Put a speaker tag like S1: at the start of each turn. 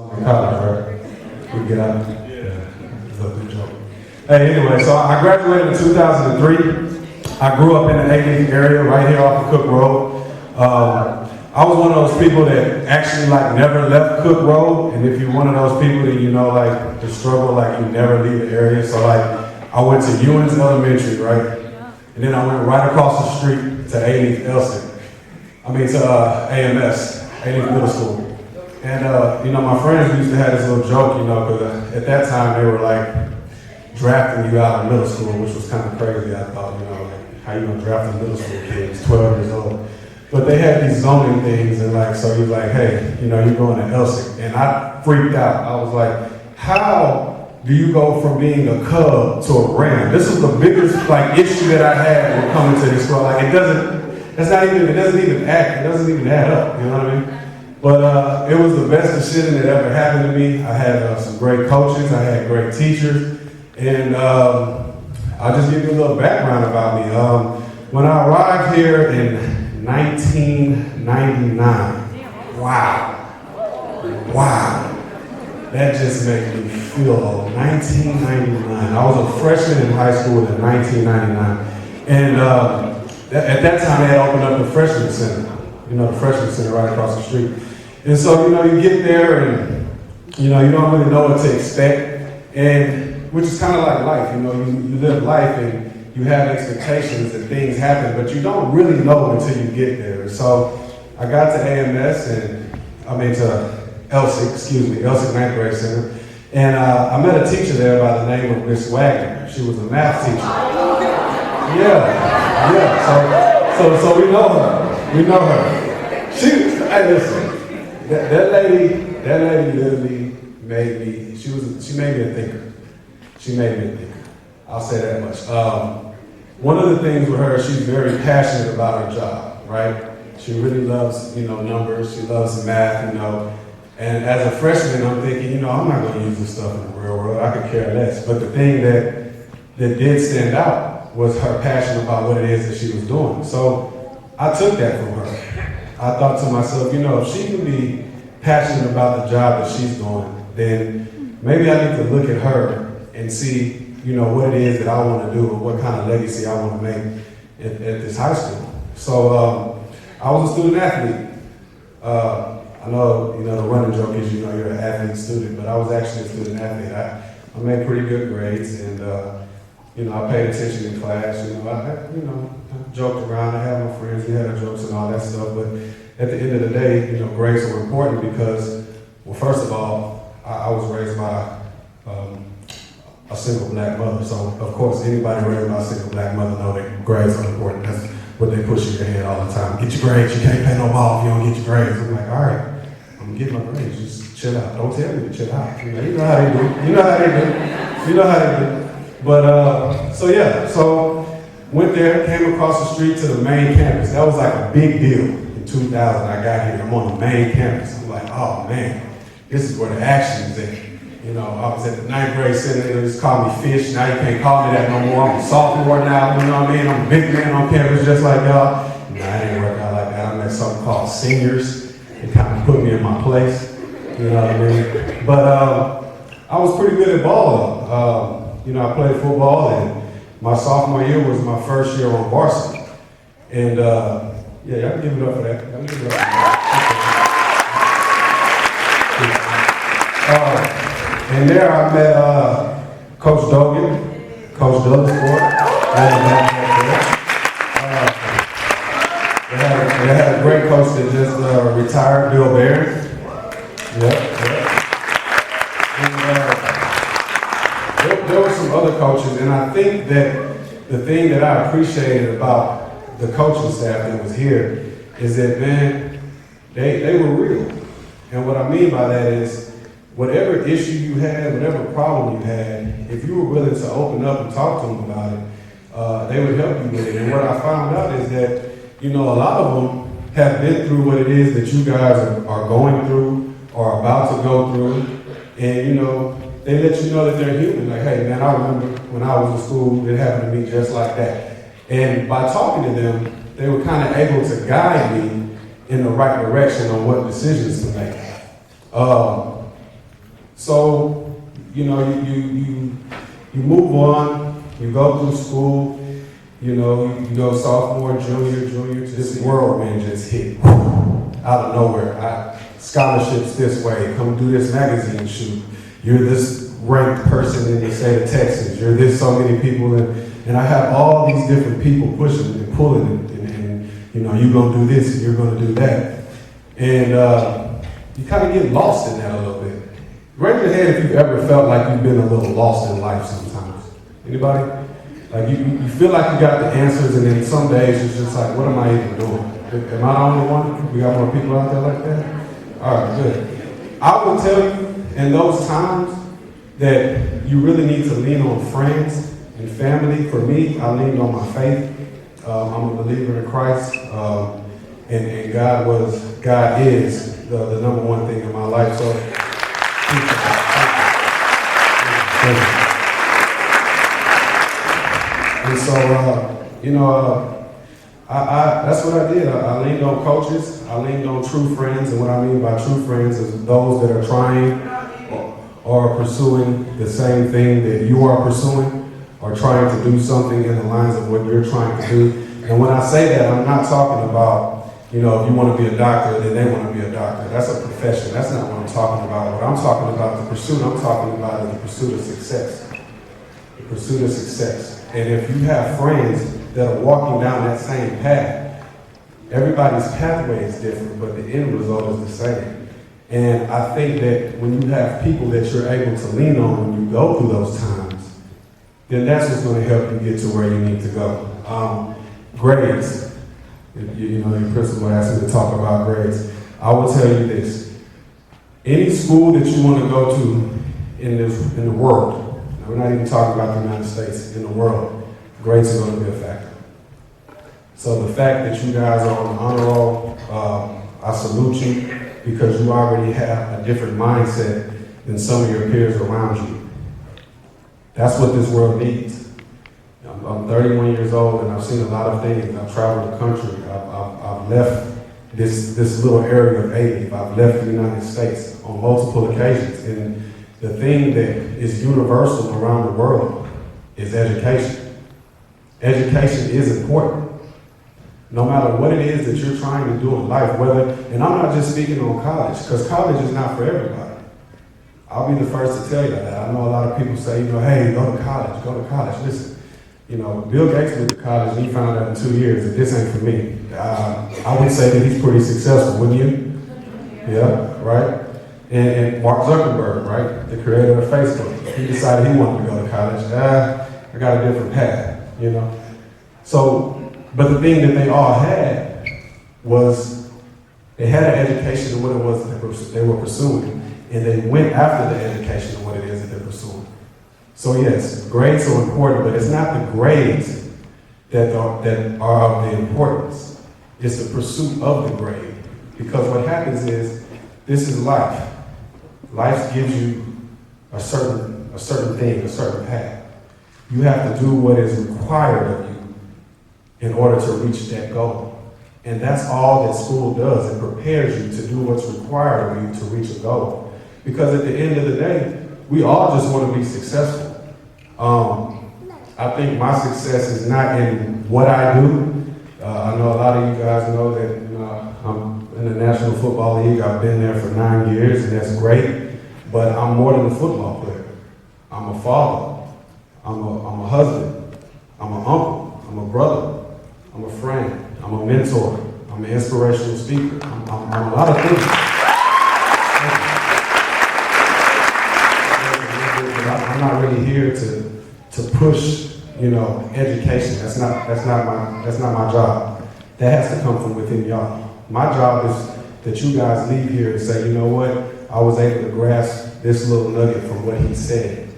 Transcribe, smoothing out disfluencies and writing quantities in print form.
S1: College, right? We get out. Yeah, it's a good joke. Hey, anyway, so I graduated in 2003. I grew up in the 80th area, right here off of Cook Road. I was one of those people that actually never left Cook Road, and if you're one of those people that the struggle, you never leave the area. So I went to Ewens Elementary, right? And then I went right across the street to 80th Elsik. To AMS, 80th Middle School. And my friends used to have this little joke, because at that time they were drafting you out of middle school, which was kind of crazy. I thought, how you gonna draft a middle school kid? He's 12 years old. But they had these zoning things, and so you're hey, you're going to Elsik. And I freaked out. I was like, how do you go from being a Cub to a Ram? This is the biggest issue that I had when coming to this school. It doesn't even add up, you know what I mean? But it was the best decision that ever happened to me. I had some great coaches, I had great teachers, and I'll just give you a little background about me. When I arrived here in 1999, wow, that just made me feel old. 1999, I was a freshman in high school in 1999, and at that time they had opened up the freshman center, the freshman center right across the street. And so, you get there and, you don't really know what to expect, and which is kind of like life, you live life and you have expectations that things happen, but you don't really know until you get there. So I got to AMS and to Elsik 9th grade center, and I met a teacher there by the name of Miss Wagner. She was a math teacher. Yeah. So we know her. Hey, listen. That lady literally made me. She made me a thinker. I'll say that much. One of the things with her, she's very passionate about her job, right? She really loves, numbers. She loves math, And as a freshman, I'm thinking, I'm not going to use this stuff in the real world. I could care less. But the thing that did stand out was her passion about what it is that she was doing. So I took that from her. I thought to myself, if she can be passionate about the job that she's doing, then maybe I need to look at her and see, what it is that I want to do or what kind of legacy I want to make at this high school. So I was a student athlete. I know, the running joke is, you're an athlete student, but I was actually a student athlete. I made pretty good grades, and I paid attention in class. I joked around. I had my friends. We had our jokes and all that stuff. But at the end of the day, grades were important because, well, first of all, I was raised by a single black mother. So, of course, anybody raised by a single black mother know that grades are important. That's what they push in your head all the time. Get your grades. You can't play no ball if you don't get your grades. I'm like, all right, I'm gonna get my grades. Just chill out. Don't tell me to chill out. You know how they do. But, so went there, came across the street to the main campus. That was a big deal in 2000. I got here, I'm on the main campus. I'm like, oh man, this is where the action is at. I was at the 9th grade center, they just called me Fish. Now you can't call me that no more. I'm a sophomore now, you know what I mean? I'm a big man on campus just like y'all. Nah, it didn't work out like that. I met something called seniors. It kind of put me in my place, you know what I mean? But I was pretty good at ball. I played football, and my sophomore year was my first year on varsity. And y'all can give it up for that. Y'all can give it up for that. And there I met Coach Dogan, Coach Douglas Ford. They had a great coach that just retired, Bill Barron. There were some other coaches, and I think that the thing that I appreciated about the coaching staff that was here is that, man, they were real. And what I mean by that is, whatever issue you had, whatever problem you had, if you were willing to open up and talk to them about it, they would help you with it. And what I found out is that, a lot of them have been through what it is that you guys are going through or about to go through. And, they let you know that they're human. Like, hey, man, I remember when I was in school, it happened to me just like that. And by talking to them, they were kind of able to guide me in the right direction on what decisions to make. So, you know, you move on, you go through school, you know, you go sophomore, junior, this whirlwind just hit out of nowhere. Scholarships this way, come do this magazine shoot. You're this ranked person in the state of Texas. You're this so many people, and I have all these different people pushing and pulling, and you know, you're gonna do this and you're gonna do that. And you kind of get lost in that a little bit. Raise your hand if you've ever felt like you've been a little lost in life sometimes. Anybody? Like you feel like you got the answers, and then some days it's just like, what am I even doing? Am I the only one? We got more people out there like that? All right, good. I will tell you, in those times, that you really need to lean on friends and family. For me, I leaned on my faith. I'm a believer in Christ, and God is the number one thing in my life. So, and so, you know, that's what I did. I leaned on coaches. I leaned on true friends, and what I mean by true friends is those that are trying or pursuing the same thing that you are pursuing, or trying to do something in the lines of what you're trying to do. And when I say that, I'm not talking about, you know, if you want to be a doctor, then they want to be a doctor. That's a profession. That's not what I'm talking about. What I'm talking about, the pursuit I'm talking about is the pursuit of success. The pursuit of success. And if you have friends that are walking down that same path, everybody's pathway is different, but the end result is the same. And I think that when you have people that you're able to lean on when you go through those times, then that's what's going to help you get to where you need to go. Grades. You know, your principal asked me to talk about grades. I will tell you this. Any school that you want to go to in the world, now we're not even talking about the United States, in the world, grades are going to be a factor. So the fact that you guys are on the honor roll, I salute you, because you already have a different mindset than some of your peers around you. That's what this world needs. I'm 31 years old, and I've seen a lot of things. I've traveled the country. I've left this little area of 80. I've left the United States on multiple occasions. And the thing that is universal around the world is education. Education is important. No matter what it is that you're trying to do in life, and I'm not just speaking on college, because college is not for everybody. I'll be the first to tell you that. I know a lot of people say, you know, hey, go to college. Listen, you know, Bill Gates went to college and he found out in 2 years that this ain't for me. I would say that he's pretty successful, wouldn't you? Yeah, right? And Mark Zuckerberg, right, the creator of Facebook, he decided he wanted to go to college. I got a different path, you know? So, but the thing that they all had was they had an education of what it was that they were pursuing, and they went after the education of what it is that they're pursuing. So yes, grades are important, but it's not the grades that are of the importance. It's the pursuit of the grade. Because what happens is, this is life. Life gives you a certain thing, a certain path. You have to do what is required of you in order to reach that goal. And that's all that school does. It prepares you to do what's required of you to reach a goal. Because at the end of the day, we all just want to be successful. I think my success is not in what I do. I know a lot of you guys know that I'm in the National Football League. I've been there for 9 years, and that's great. But I'm more than a football player. I'm a father. I'm a husband. I'm an uncle. I'm a brother. I'm a friend. I'm a mentor. I'm an inspirational speaker. I'm a lot of things. I'm not really here to push, education. That's not my job. That has to come from within y'all. My job is that you guys leave here and say, you know what? I was able to grasp this little nugget from what he said.